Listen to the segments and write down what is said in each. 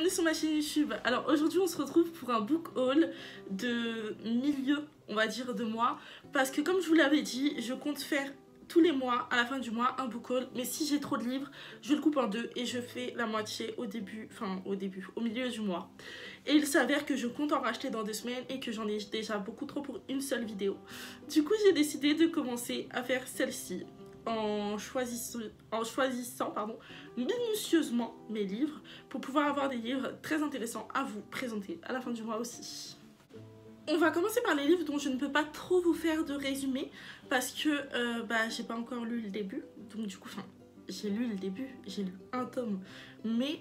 bienvenue sur ma chaîne YouTube. Alors aujourd'hui on se retrouve pour un book haul de milieu, on va dire, de mois. Parce que comme je vous l'avais dit, je compte faire tous les mois, à la fin du mois, un book haul. Mais si j'ai trop de livres, je le coupe en deux et je fais la moitié au milieu du mois. Et il s'avère que je compte en racheter dans 2 semaines et que j'en ai déjà beaucoup trop pour une seule vidéo. Du coup j'ai décidé de commencer à faire celle-ci en choisissant minutieusement mes livres pour pouvoir avoir des livres très intéressants à vous présenter à la fin du mois aussi. On va commencer par les livres dont je ne peux pas trop vous faire de résumé parce que j'ai pas encore lu le début, donc du coup j'ai lu le début, j'ai lu un tome, mais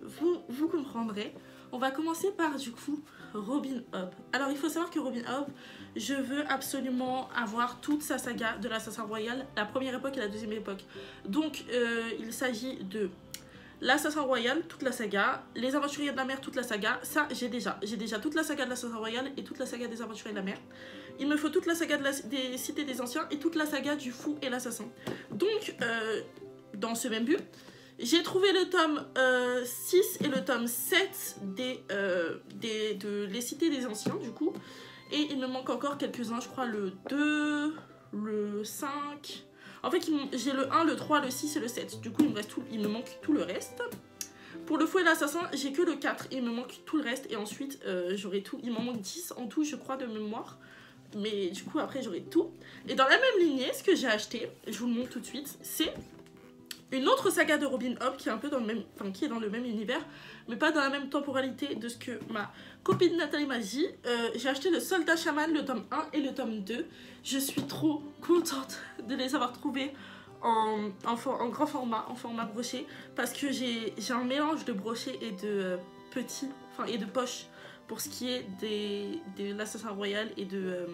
vous comprendrez. On va commencer par du coup Robin Hood. Alors il faut savoir que Robin Hood, je veux absolument avoir toute sa saga de l'Assassin Royal, la première époque et la deuxième époque. Donc il s'agit de l'Assassin Royal, toute la saga, les Aventuriers de la Mer, toute la saga. Ça j'ai déjà toute la saga de l'Assassin Royal et toute la saga des Aventuriers de la Mer. Il me faut toute la saga des Cités des Anciens et toute la saga du Fou et l'Assassin. Donc dans ce même but, j'ai trouvé le tome 6 et le tome 7 de Les Cités des Anciens du coup. Et il me manque encore quelques-uns, je crois le 2, le 5. En fait j'ai le 1, le 3, le 6 et le 7. Du coup il me manque tout le reste. Pour le Fou et l'Assassin, j'ai que le 4, il me manque tout le reste. Et ensuite j'aurai tout, il m'en manque 10 en tout je crois de mémoire. Mais du coup après j'aurai tout. Et dans la même lignée, ce que j'ai acheté, je vous le montre tout de suite, c'est une autre saga de Robin Hood qui est un peu dans le même, qui est dans le même univers, mais pas dans la même temporalité de ce que ma copine Nathalie m'a dit. J'ai acheté le Soldat Chaman, le tome 1 et le tome 2. Je suis trop contente de les avoir trouvés en grand format, en format broché, parce que j'ai un mélange de broché et de petits, et de poches pour ce qui est de l'Assassin Royal et de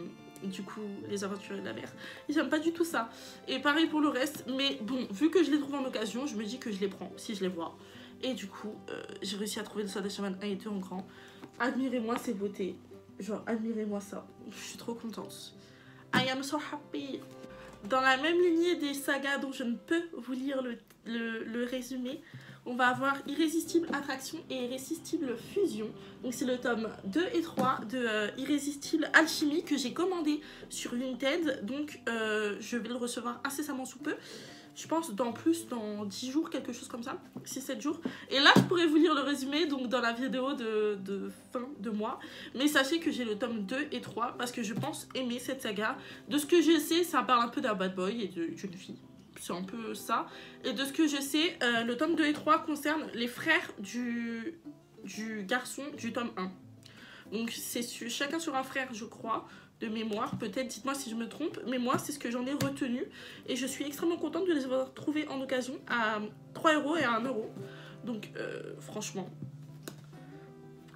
du coup les Aventuriers de la Mer. J'aime pas du tout ça. Et pareil pour le reste, mais bon, vu que je les trouve en occasion, je me dis que je les prends si je les vois. Et du coup j'ai réussi à trouver le Soldat Chaman 1 et 2 en grand. Admirez-moi ces beautés, genre admirez-moi ça, je suis trop contente. I am so happy. Dans la même lignée des sagas dont je ne peux vous lire le résumé, on va avoir Irrésistible Attraction et Irrésistible Fusion. Donc c'est le tome 2 et 3 de Irrésistible Alchimie que j'ai commandé sur Vinted. Donc je vais le recevoir incessamment sous peu. Je pense dans 10 jours, quelque chose comme ça, 6-7 jours. Et là je pourrais vous lire le résumé donc dans la vidéo de fin de mois. Mais sachez que j'ai le tome 2 et 3 parce que je pense aimer cette saga. De ce que je sais, ça parle un peu d'un bad boy et d'une fille. C'est un peu ça. Et de ce que je sais, le tome 2 et 3 concerne les frères du garçon du tome 1. Donc c'est chacun sur un frère, je crois, de mémoire. Peut-être, dites-moi si je me trompe. Mais moi, c'est ce que j'en ai retenu. Et je suis extrêmement contente de les avoir trouvés en occasion à 3 € et à 1 €. Donc franchement...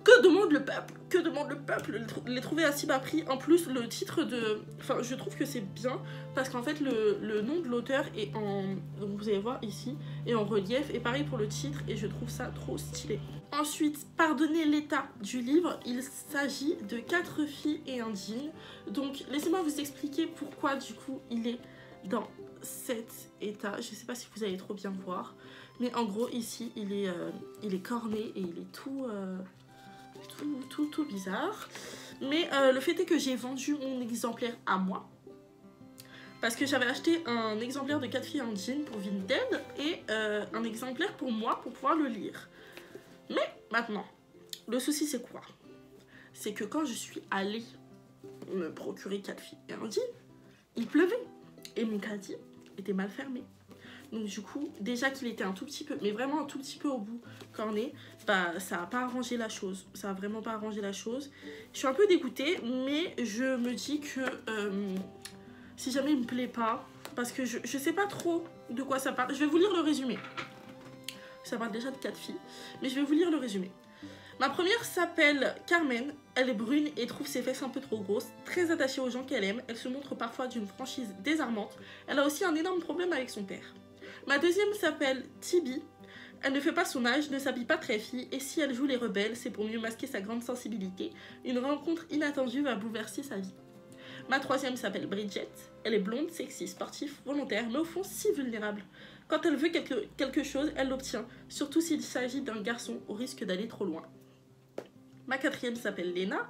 Que demande le peuple? Que demande le peuple? Les trouver à si bas prix. En plus, le titre de... je trouve que c'est bien parce qu'en fait, le nom de l'auteur est en... Donc, vous allez voir ici, est en relief. Et pareil pour le titre. Et je trouve ça trop stylé. Ensuite, pardonnez l'état du livre. Il s'agit de 4 filles et un djinn. Donc, laissez-moi vous expliquer pourquoi, du coup, il est dans cet état. Je sais pas si vous allez trop bien voir. Mais en gros, ici, il est corné et il est tout bizarre. Mais le fait est que j'ai vendu mon exemplaire à moi parce que j'avais acheté un exemplaire de 4 filles en jean pour Vinted et un exemplaire pour moi pour pouvoir le lire. Mais maintenant, le souci c'est quoi? C'est que quand je suis allée me procurer 4 filles et un jean, il pleuvait et mon caddie était mal fermé. Donc du coup, déjà qu'il était un tout petit peu, mais vraiment un tout petit peu au bout corné, ça n'a pas arrangé la chose. Ça a vraiment pas arrangé la chose. Je suis un peu dégoûtée, mais je me dis que si jamais il me plaît pas, parce que je sais pas trop de quoi ça parle. Je vais vous lire le résumé. Ça parle déjà de 4 filles, mais je vais vous lire le résumé. Ma première s'appelle Carmen, elle est brune et trouve ses fesses un peu trop grosses, très attachée aux gens qu'elle aime, elle se montre parfois d'une franchise désarmante, elle a aussi un énorme problème avec son père. Ma deuxième s'appelle Tibi, elle ne fait pas son âge, ne s'habille pas très fille et si elle joue les rebelles, c'est pour mieux masquer sa grande sensibilité, une rencontre inattendue va bouleverser sa vie. Ma troisième s'appelle Bridget, elle est blonde, sexy, sportive, volontaire, mais au fond si vulnérable. Quand elle veut quelque chose, elle l'obtient, surtout s'il s'agit d'un garçon, au risque d'aller trop loin. Ma quatrième s'appelle Léna.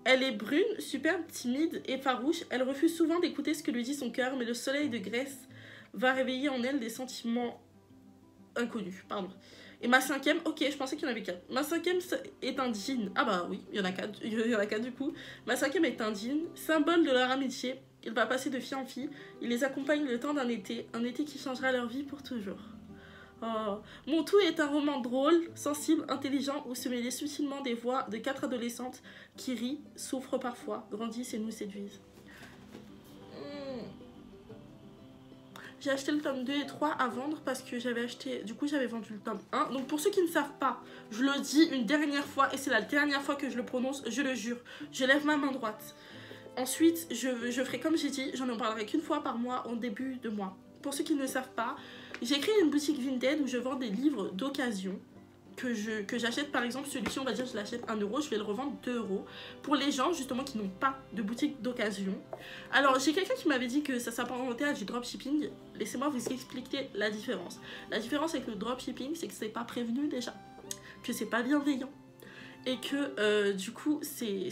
Elle est brune, superbe, timide et farouche. Elle refuse souvent d'écouter ce que lui dit son cœur, mais le soleil de Grèce va réveiller en elle des sentiments inconnus. Pardon. Et ma cinquième, ok, je pensais qu'il y en avait 4. Ma cinquième est un djinn. Ah bah oui, il y en a 4, il y en a 4 du coup. Ma cinquième est un djinn, symbole de leur amitié. Il va passer de fille en fille. Il les accompagne le temps d'un été, un été qui changera leur vie pour toujours. Oh. Mon tout est un roman drôle, sensible, intelligent, où se mêlent subtilement des voix de 4 adolescentes qui rient, souffrent parfois, grandissent et nous séduisent. J'ai acheté le tome 2 et 3 à vendre parce que j'avais acheté... Du coup, j'avais vendu le tome 1. Donc, pour ceux qui ne savent pas, je le dis une dernière fois, et c'est la dernière fois que je le prononce, je le jure. Je lève ma main droite. Ensuite, je ferai comme j'ai dit, j'en en parlerai qu'une fois par mois, au début de mois. Pour ceux qui ne savent pas, j'ai créé une boutique Vinted où je vends des livres d'occasion. Que j'achète, par exemple, celui-ci, on va dire, je l'achète 1 €, je vais le revendre 2 € pour les gens justement qui n'ont pas de boutique d'occasion. Alors, j'ai quelqu'un qui m'avait dit que ça s'apparentait à du dropshipping. Laissez-moi vous expliquer la différence. La différence avec le dropshipping, c'est que c'est pas prévenu déjà, que c'est pas bienveillant. Et que du coup c'est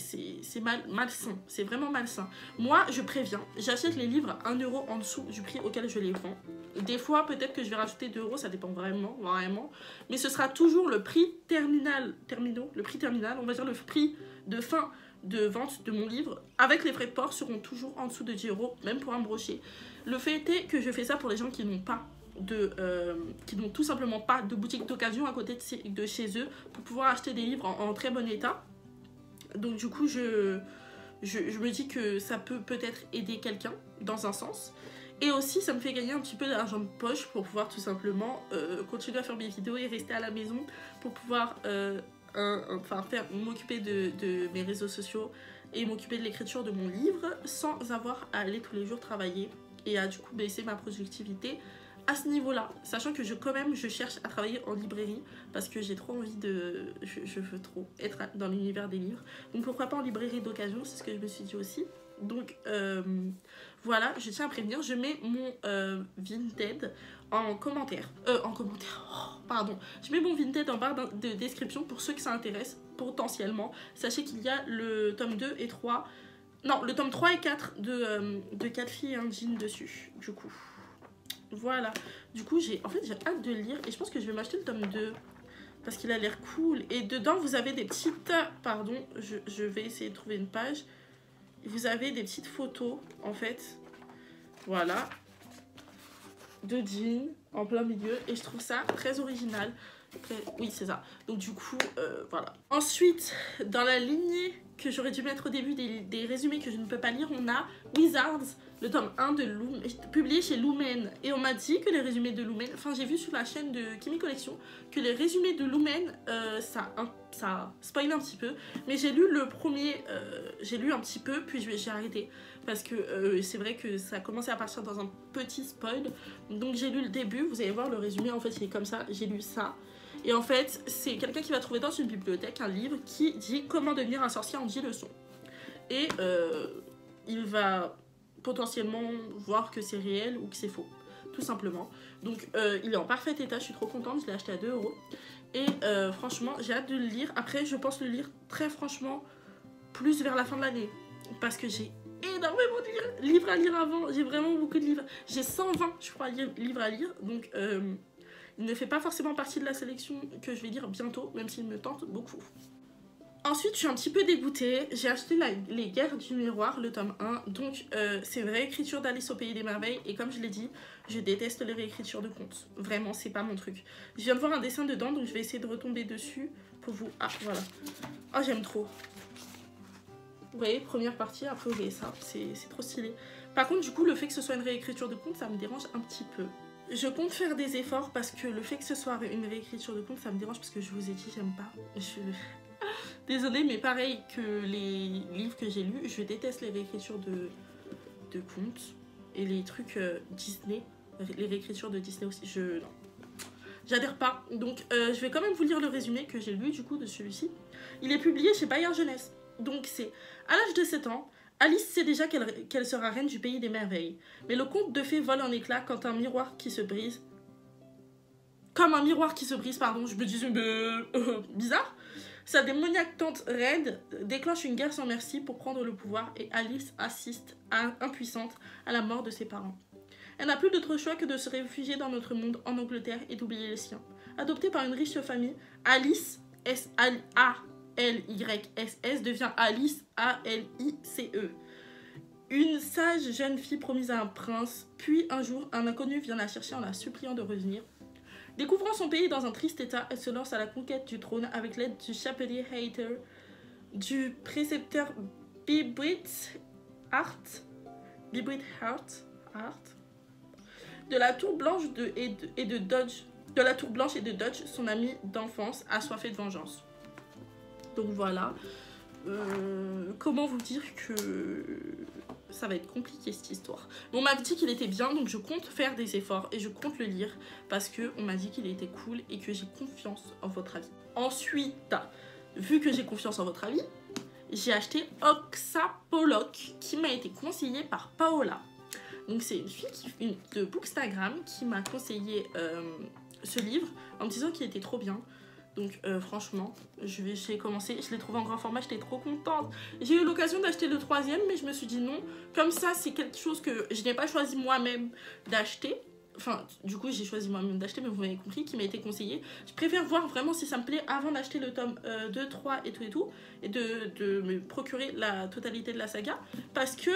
malsain, c'est vraiment malsain. Moi je préviens, j'achète les livres 1 € en dessous du prix auquel je les vends. Des fois peut-être que je vais rajouter 2 €, ça dépend vraiment. Mais ce sera toujours le prix terminal, on va dire le prix de fin de vente de mon livre, avec les frais de port seront toujours en dessous de 10 €, même pour un brochet. Le fait est que je fais ça pour les gens qui n'ont pas qui n'ont tout simplement pas de boutique d'occasion à côté de chez eux pour pouvoir acheter des livres en très bon état. Donc du coup je me dis que ça peut peut-être aider quelqu'un dans un sens, et aussi ça me fait gagner un petit peu d'argent de poche pour pouvoir tout simplement continuer à faire mes vidéos et rester à la maison pour pouvoir m'occuper de mes réseaux sociaux et m'occuper de l'écriture de mon livre sans avoir à aller tous les jours travailler et à du coup baisser ma productivité à ce niveau-là, sachant que je cherche à travailler en librairie parce que j'ai trop envie je veux trop être dans l'univers des livres, donc pourquoi pas en librairie d'occasion, c'est ce que je me suis dit aussi. Donc voilà, je tiens à prévenir, je mets mon Vinted en commentaire, je mets mon Vinted en barre de description pour ceux que ça intéresse potentiellement. Sachez qu'il y a le tome 2 et 3, non, le tome 3 et 4 de 4 filles et un jean dessus, du coup. Voilà, du coup j'ai hâte de le lire et je pense que je vais m'acheter le tome 2 parce qu'il a l'air cool. Et dedans vous avez des petites, pardon, je vais essayer de trouver une page. Vous avez des petites photos en fait, voilà, de jeans en plein milieu et je trouve ça très original. Oui c'est ça, donc du coup voilà. Ensuite dans la lignée que j'aurais dû mettre au début des résumés que je ne peux pas lire, on a Wizards, le tome 1 de Lumen, publié chez Lumen. Et on m'a dit que les résumés de Lumen, enfin j'ai vu sur la chaîne de Kimi Collection que les résumés de Lumen ça spoil un petit peu, mais j'ai lu le premier, j'ai lu un petit peu puis j'ai arrêté parce que c'est vrai que ça a commencé à partir dans un petit spoil. Donc j'ai lu le début, vous allez voir le résumé en fait il est comme ça, j'ai lu ça. Et en fait, c'est quelqu'un qui va trouver dans une bibliothèque un livre qui dit comment devenir un sorcier en 10 leçons. Et il va potentiellement voir que c'est réel ou que c'est faux, tout simplement. Donc il est en parfait état, je suis trop contente, je l'ai acheté à 2 €. Et franchement, j'ai hâte de le lire. Après, je pense le lire très franchement plus vers la fin de l'année. Parce que j'ai énormément de livres à lire avant, j'ai vraiment beaucoup de livres. J'ai 120, je crois, livres à lire, donc... il ne fait pas forcément partie de la sélection que je vais lire bientôt, même s'il me tente beaucoup. Ensuite, je suis un petit peu dégoûtée. J'ai acheté Les Guerres du Miroir, le tome 1. Donc, c'est une réécriture d'Alice au Pays des Merveilles. Et comme je l'ai dit, je déteste les réécritures de contes. Vraiment, c'est pas mon truc. Je viens de voir un dessin dedans, donc je vais essayer de retomber dessus pour vous... Ah, voilà. Oh, j'aime trop. Vous voyez, première partie, après vous voyez ça. C'est trop stylé. Par contre, du coup, le fait que ce soit une réécriture de contes, ça me dérange un petit peu. Je compte faire des efforts parce que le fait que ce soit une réécriture de conte, ça me dérange parce que je vous ai dit, j'aime pas. Désolée, mais pareil que les livres que j'ai lus, je déteste les réécritures de contes et les trucs Disney, les réécritures de Disney aussi. Non, j'adhère pas. Donc, je vais quand même vous lire le résumé que j'ai lu du coup de celui-ci. Il est publié chez Bayard Jeunesse. Donc, c'est à l'âge de 7 ans. Alice sait déjà qu'elle sera reine du pays des merveilles. Mais le conte de fées vole en éclats quand un miroir qui se brise. Comme un miroir qui se brise, pardon, je me disais bizarre. Sa démoniaque tante Red déclenche une guerre sans merci pour prendre le pouvoir et Alice assiste, impuissante, à la mort de ses parents. Elle n'a plus d'autre choix que de se réfugier dans notre monde en Angleterre et d'oublier les siens. Adoptée par une riche famille, Alice, S-A-L-Y-S-S, devient Alice, A-L-I-C-E. Une sage jeune fille promise à un prince, puis un jour, un inconnu vient la chercher en la suppliant de revenir. Découvrant son pays dans un triste état, elle se lance à la conquête du trône avec l'aide du chapelier Hayter, du précepteur Bibrit Hart, de la tour blanche et de Dodge, son ami d'enfance, assoiffé de vengeance. Donc voilà. Comment vous dire que ça va être compliqué cette histoire. Mais on m'a dit qu'il était bien, donc je compte faire des efforts et je compte le lire parce qu'on m'a dit qu'il était cool et que j'ai confiance en votre avis. Ensuite, vu que j'ai confiance en votre avis, j'ai acheté Oxapollock qui m'a été conseillé par Paola. Donc c'est une fille de Bookstagram qui m'a conseillé ce livre en me disant qu'il était trop bien. Donc franchement, j'ai commencé, je l'ai trouvé en grand format, j'étais trop contente. J'ai eu l'occasion d'acheter le 3e, mais je me suis dit non. Comme ça, c'est quelque chose que je n'ai pas choisi moi-même d'acheter. Enfin, du coup, j'ai choisi moi-même d'acheter, mais vous m'avez compris, qui m'a été conseillé. Je préfère voir vraiment si ça me plaît avant d'acheter le tome 2, 3 et tout. Et de me procurer la totalité de la saga. Parce que,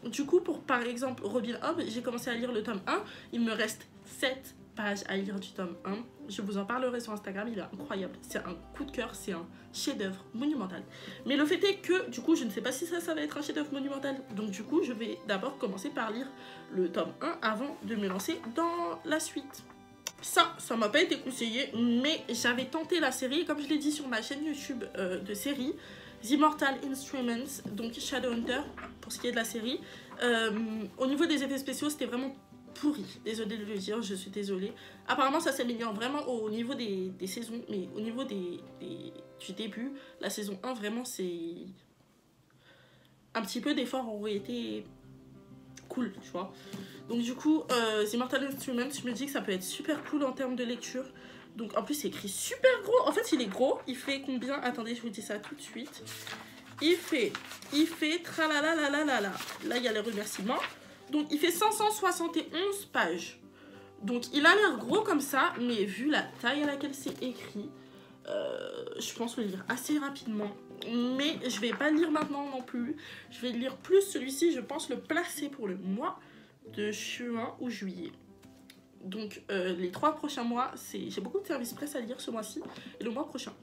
du coup, pour par exemple Robin Hood, j'ai commencé à lire le tome 1. Il me reste 7 pages à lire du tome 1. Je vous en parlerai sur Instagram, il est incroyable. C'est un coup de cœur, c'est un chef-d'œuvre monumental. Mais le fait est que, du coup, je ne sais pas si ça va être un chef-d'œuvre monumental. Donc, du coup, je vais d'abord commencer par lire le tome 1 avant de me lancer dans la suite. Ça m'a pas été conseillé, mais j'avais tenté la série, comme je l'ai dit sur ma chaîne YouTube de série, The Immortal Instruments, donc Shadowhunter, pour ce qui est de la série. Au niveau des effets spéciaux, c'était vraiment pourri, désolée de le dire, je suis désolée. Apparemment ça s'améliore vraiment au niveau des saisons, mais au niveau du début, la saison 1 vraiment c'est un petit peu d'efforts auraient été cool, tu vois. Donc du coup, The Immortal Instruments, je me dis que ça peut être super cool en termes de lecture. Donc en plus c'est écrit super gros, en fait il est gros, il fait combien? Attendez, je vous dis ça tout de suite. Il fait tralalalala, là il y a les remerciements. Donc il fait 571 pages. Donc il a l'air gros comme ça, mais vu la taille à laquelle c'est écrit, je pense le lire assez rapidement. Mais je vais pas le lire maintenant non plus. Je vais lire plus celui-ci, je pense le placer pour le mois de juin ou juillet. Donc les 3 prochains mois, j'ai beaucoup de services presse à lire ce mois-ci et le mois prochain.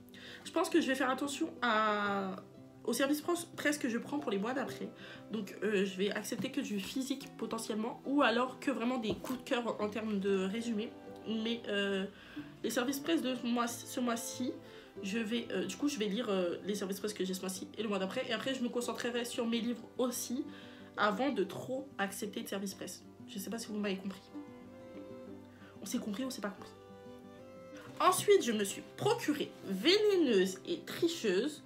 Je pense que je vais faire attention au service presse que je prends pour les mois d'après. Donc je vais accepter que du physique potentiellement, ou alors que vraiment des coups de cœur en termes de résumé. Mais les services presse de ce mois-ci, du coup je vais lire les services presse que j'ai ce mois-ci et le mois d'après. Et après je me concentrerai sur mes livres aussi, avant de trop accepter de service presse. Je sais pas si vous m'avez compris. On s'est compris ou on s'est pas compris. Ensuite je me suis procuré Vénéneuse et Tricheuse.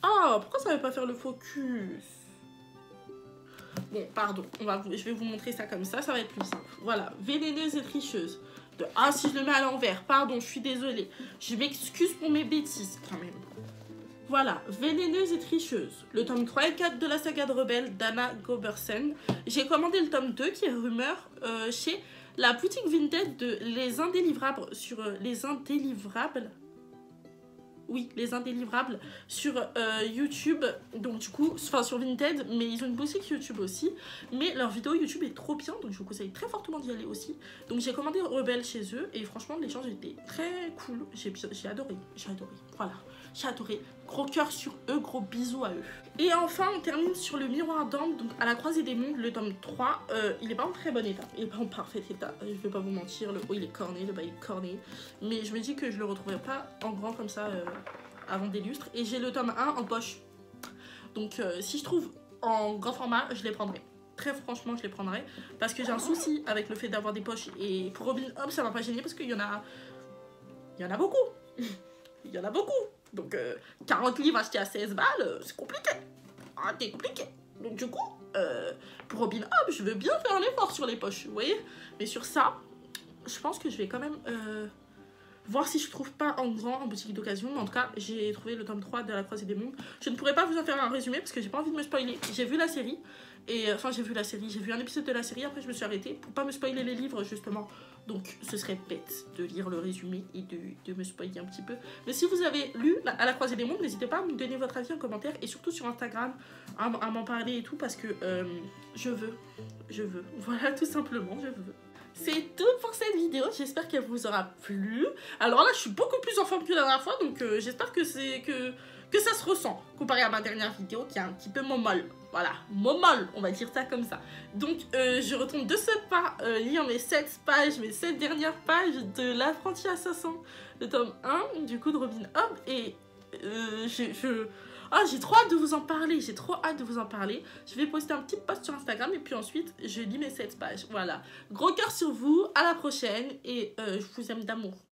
Ah, pourquoi ça ne va pas faire le focus? Bon, pardon, je vais vous montrer ça comme ça va être plus simple. Voilà, Vénéneuse et Tricheuse. Ah, si je le mets à l'envers, pardon, je suis désolée. Je m'excuse pour mes bêtises, quand même. Voilà, Vénéneuse et Tricheuse. Le tome 3 et 4 de la saga de Rebelle d'Anna Gobersen. J'ai commandé le tome 2 qui est rumeur chez la boutique Vinted de Les Indélivrables sur Les Indélivrables. Oui, Les Indélivrables sur YouTube, donc du coup, enfin sur Vinted, mais ils ont une boutique YouTube aussi, mais leur vidéo YouTube est trop bien, donc je vous conseille très fortement d'y aller aussi. Donc j'ai commandé Rebelle chez eux, et franchement l'échange était très cool, j'ai adoré, voilà, j'ai adoré, gros cœur sur eux, gros bisous à eux. Et enfin on termine sur le Miroir d'Ambre, donc à la croisée des mondes, le tome 3, il est pas en très bon état, il est pas en parfait état, je vais pas vous mentir, le haut il est corné, le bas il est corné, mais je me dis que je le retrouverai pas en grand comme ça avant des lustres, et j'ai le tome 1 en poche, donc si je trouve en grand format, je les prendrai. Très franchement, je les prendrai, parce que j'ai un souci avec le fait d'avoir des poches, et pour Robin Hood, ça m'a pas gêné, parce qu'il y en a beaucoup. Il y en a beaucoup. Donc 40 livres achetés à 16 balles, c'est compliqué. Ah, c'est compliqué. Donc du coup, pour Robin Hood, je veux bien faire un effort sur les poches, vous voyez. Mais sur ça, je pense que je vais quand même voir si je trouve pas en grand en boutique d'occasion. Mais en tout cas, j'ai trouvé le tome 3 de La Croisée des Mondes. Je ne pourrais pas vous en faire un résumé parce que j'ai pas envie de me spoiler. J'ai vu la série. Et enfin, j'ai vu un épisode de la série. Après, je me suis arrêtée pour pas me spoiler les livres, justement. Donc, ce serait bête de lire le résumé et de me spoiler un petit peu. Mais si vous avez lu À la Croisée des Mondes, n'hésitez pas à me donner votre avis en commentaire. Et surtout sur Instagram, à m'en parler et tout. Parce que je veux. Voilà, tout simplement, je veux. C'est tout pour cette vidéo, j'espère qu'elle vous aura plu. Alors là, je suis beaucoup plus en forme que la dernière fois, donc j'espère que ça se ressent, comparé à ma dernière vidéo qui est un petit peu molle. Voilà, molle, on va dire ça comme ça. Donc, je retourne de ce pas lire mes 7 dernières pages de L'Apprenti Assassin, le tome 1, du coup, de Robin Hood, et j'ai trop hâte de vous en parler, Je vais poster un petit post sur Instagram et puis ensuite, je lis mes 7 pages. Voilà. Gros cœur sur vous, à la prochaine et je vous aime d'amour.